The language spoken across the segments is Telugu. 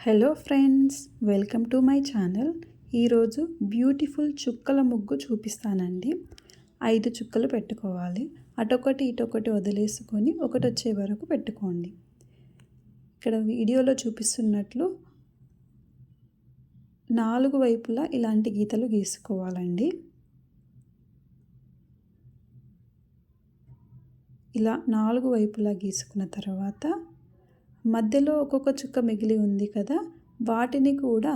Hello friends, welcome to my channel. ఈరోజు బ్యూటిఫుల్ చుక్కల ముగ్గు చూపిస్తానండి. 5 చుక్కలు పెట్టుకోవాలి. అటొకటి ఇటొకటి వదిలేసుకొని ఒకటి వచ్చే వరకు పెట్టుకోండి. ఇక్కడ వీడియోలో చూపిస్తున్నట్లు 4 వైపులా ఇలాంటి గీతలు గీసుకోవాలండి. ఇలా 4 వైపులా గీసుకున్న తర్వాత మధ్యలో ఒక్కొక్క చుక్క మిగిలి ఉంది కదా, వాటిని కూడా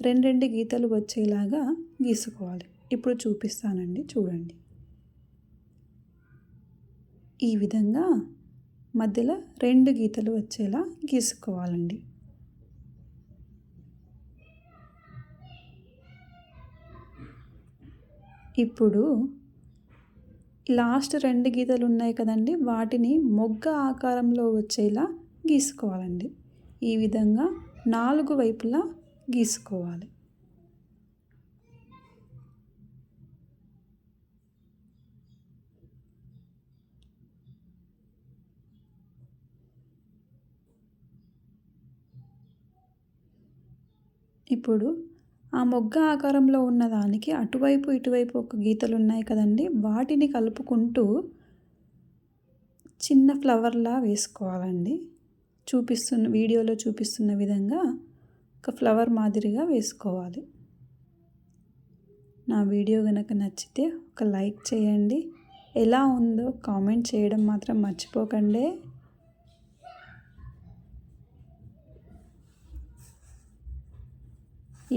రెండు గీతలు వచ్చేలాగా గీసుకోవాలి. ఇప్పుడు చూపిస్తానండి, చూడండి. ఈ విధంగా మధ్యలో 2 గీతలు వచ్చేలా గీసుకోవాలండి. ఇప్పుడు లాస్ట్ 2 గీతలు ఉన్నాయి కదండి, వాటిని మొగ్గ ఆకారంలో వచ్చేలా గీసుకోవాలండి. ఈ విధంగా 4 వైపులా గీసుకోవాలి. ఇప్పుడు ఆ మొగ్గ ఆకారంలో ఉన్నదానికి అటువైపు ఇటువైపు ఒక గీతలు ఉన్నాయి కదండి, వాటిని కలుపుకుంటూ చిన్న ఫ్లవర్లా వేసుకోవాలండి. వీడియోలో చూపిస్తున్న విధంగా ఒక ఫ్లవర్ మాదిరిగా వేసుకోవాలి. నా వీడియో కనుక నచ్చితే ఒక లైక్ చేయండి. ఎలా ఉందో కామెంట్ చేయడం మాత్రం మర్చిపోకండి.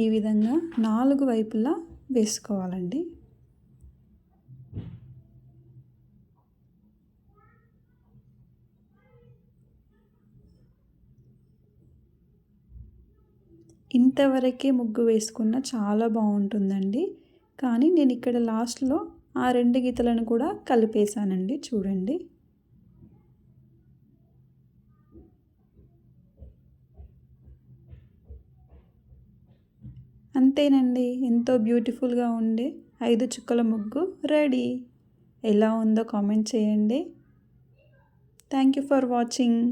ఈ విధంగా 4 వైపులా వేసుకోవాలండి. ఇంతవరకే ముగ్గు వేసుకున్న చాలా బాగుంటుందండి. కానీ నేను ఇక్కడ లాస్ట్లో ఆ 2 గీతలను కూడా కలిపేశానండి, చూడండి. అంతేనండి, ఎంతో బ్యూటిఫుల్గా ఉండే 5 చుక్కల ముగ్గు రెడీ. ఎలా ఉందో కామెంట్ చేయండి. Thank you for watching.